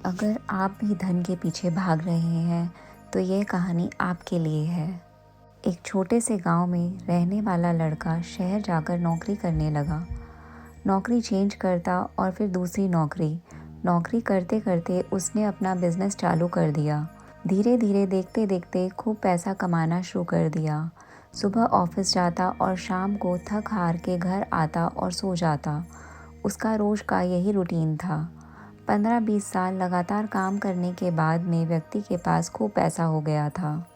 अगर आप भी धन के पीछे भाग रहे हैं तो ये कहानी आपके लिए है। एक छोटे से गांव में रहने वाला लड़का शहर जाकर नौकरी करने लगा। नौकरी चेंज करता और फिर दूसरी नौकरी करते करते उसने अपना बिजनेस चालू कर दिया। धीरे धीरे देखते देखते खूब पैसा कमाना शुरू कर दिया। सुबह ऑफिस जाता और शाम को थक हार के घर आता और सो जाता। उसका रोज का यही रूटीन था। 15-20 साल लगातार काम करने के बाद में व्यक्ति के पास खूब पैसा हो गया था।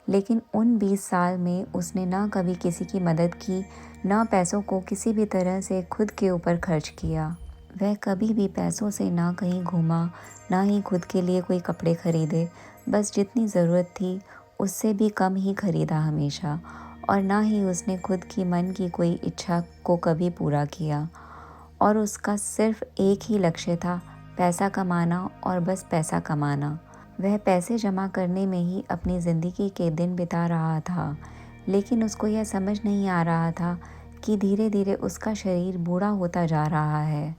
लेकिन उन 20 साल में उसने ना कभी किसी की मदद की, ना पैसों को किसी भी तरह से खुद के ऊपर खर्च किया। वह कभी भी पैसों से ना कहीं घूमा, ना ही खुद के लिए कोई कपड़े खरीदे। बस जितनी ज़रूरत थी उससे भी कम ही खरीदा हमेशा, और ना ही उसने खुद की मन की कोई इच्छा को कभी पूरा किया। और उसका सिर्फ एक ही लक्ष्य था, पैसा कमाना और बस पैसा कमाना। वह पैसे जमा करने में ही अपनी ज़िंदगी के दिन बिता रहा था। लेकिन उसको यह समझ नहीं आ रहा था कि धीरे धीरे उसका शरीर बूढ़ा होता जा रहा है।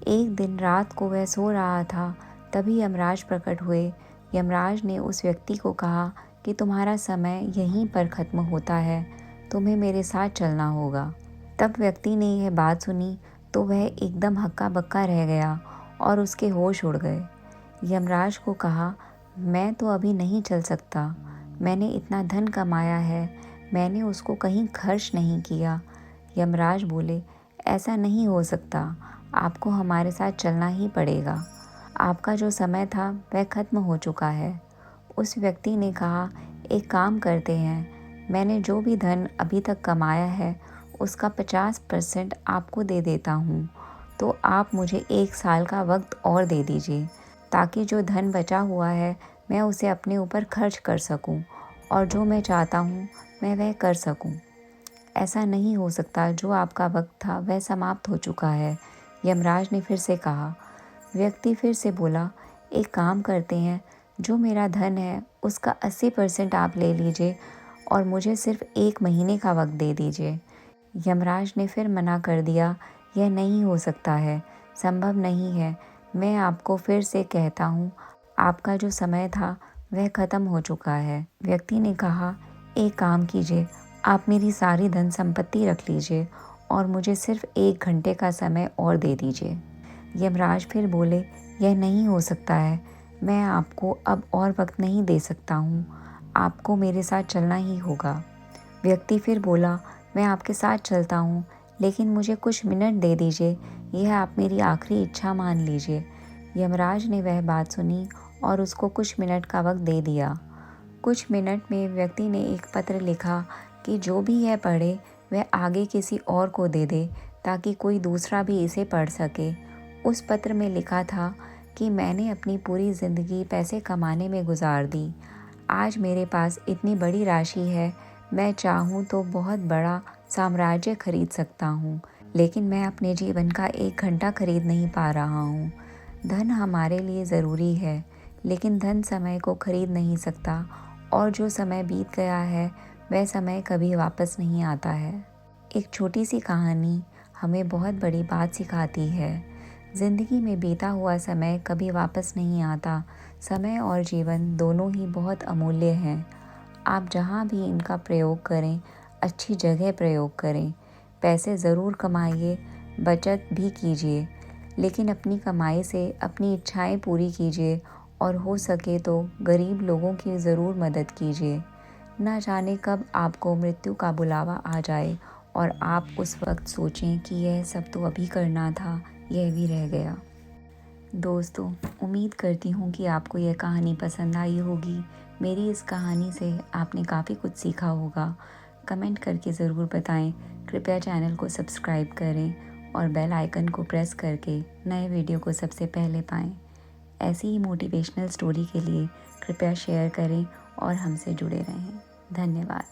एक दिन रात को वह सो रहा था, तभी यमराज प्रकट हुए। यमराज ने उस व्यक्ति को कहा कि तुम्हारा समय यहीं पर ख़त्म होता है, तुम्हें मेरे साथ चलना होगा। तब व्यक्ति ने यह बात सुनी तो वह एकदम हक्का बक्का रह गया और उसके होश उड़ गए। यमराज को कहा, मैं तो अभी नहीं चल सकता। मैंने इतना धन कमाया है, मैंने उसको कहीं खर्च नहीं किया। यमराज बोले, ऐसा नहीं हो सकता, आपको हमारे साथ चलना ही पड़ेगा। आपका जो समय था वह ख़त्म हो चुका है। उस व्यक्ति ने कहा, एक काम करते हैं, मैंने जो भी धन अभी तक कमाया है उसका 50% आपको दे देता हूँ, तो आप मुझे 1 साल का वक्त और दे दीजिए, ताकि जो धन बचा हुआ है मैं उसे अपने ऊपर खर्च कर सकूँ और जो मैं चाहता हूँ मैं वह कर सकूँ। ऐसा नहीं हो सकता, जो आपका वक्त था वह समाप्त हो चुका है। यमराज ने फिर से कहा। व्यक्ति फिर से बोला, एक काम करते हैं, जो मेरा धन है उसका 80% आप ले लीजिए और मुझे सिर्फ 1 महीने का वक्त दे दीजिए। यमराज ने फिर मना कर दिया, यह नहीं हो सकता है, संभव नहीं है। मैं आपको फिर से कहता हूँ, आपका जो समय था वह ख़त्म हो चुका है। व्यक्ति ने कहा, एक काम कीजिए, आप मेरी सारी धन संपत्ति रख लीजिए और मुझे सिर्फ 1 घंटे का समय और दे दीजिए। यमराज फिर बोले, यह नहीं हो सकता है, मैं आपको अब और वक्त नहीं दे सकता हूँ, आपको मेरे साथ चलना ही होगा। व्यक्ति फिर बोला, मैं आपके साथ चलता हूँ, लेकिन मुझे कुछ मिनट दे दीजिए, यह आप मेरी आखिरी इच्छा मान लीजिए। यमराज ने वह बात सुनी और उसको कुछ मिनट का वक्त दे दिया। कुछ मिनट में व्यक्ति ने एक पत्र लिखा कि जो भी यह पढ़े वह आगे किसी और को दे दे, ताकि कोई दूसरा भी इसे पढ़ सके। उस पत्र में लिखा था कि मैंने अपनी पूरी ज़िंदगी पैसे कमाने में गुजार दी। आज मेरे पास इतनी बड़ी राशि है, मैं चाहूँ तो बहुत बड़ा साम्राज्य खरीद सकता हूँ, लेकिन मैं अपने जीवन का 1 घंटा खरीद नहीं पा रहा हूँ। धन हमारे लिए ज़रूरी है, लेकिन धन समय को खरीद नहीं सकता, और जो समय बीत गया है वह समय कभी वापस नहीं आता है। एक छोटी सी कहानी हमें बहुत बड़ी बात सिखाती है। ज़िंदगी में बीता हुआ समय कभी वापस नहीं आता। समय और जीवन दोनों ही बहुत अमूल्य हैं। आप जहाँ भी इनका प्रयोग करें, अच्छी जगह प्रयोग करें। पैसे ज़रूर कमाइए, बचत भी कीजिए, लेकिन अपनी कमाई से अपनी इच्छाएं पूरी कीजिए और हो सके तो गरीब लोगों की ज़रूर मदद कीजिए। ना जाने कब आपको मृत्यु का बुलावा आ जाए और आप उस वक्त सोचें कि यह सब तो अभी करना था, यह भी रह गया। दोस्तों, उम्मीद करती हूँ कि आपको यह कहानी पसंद आई होगी। मेरी इस कहानी से आपने काफ़ी कुछ सीखा होगा। कमेंट करके ज़रूर बताएं। कृपया चैनल को सब्सक्राइब करें और बेल आइकन को प्रेस करके नए वीडियो को सबसे पहले पाएं। ऐसी ही मोटिवेशनल स्टोरी के लिए कृपया शेयर करें और हमसे जुड़े रहें। धन्यवाद।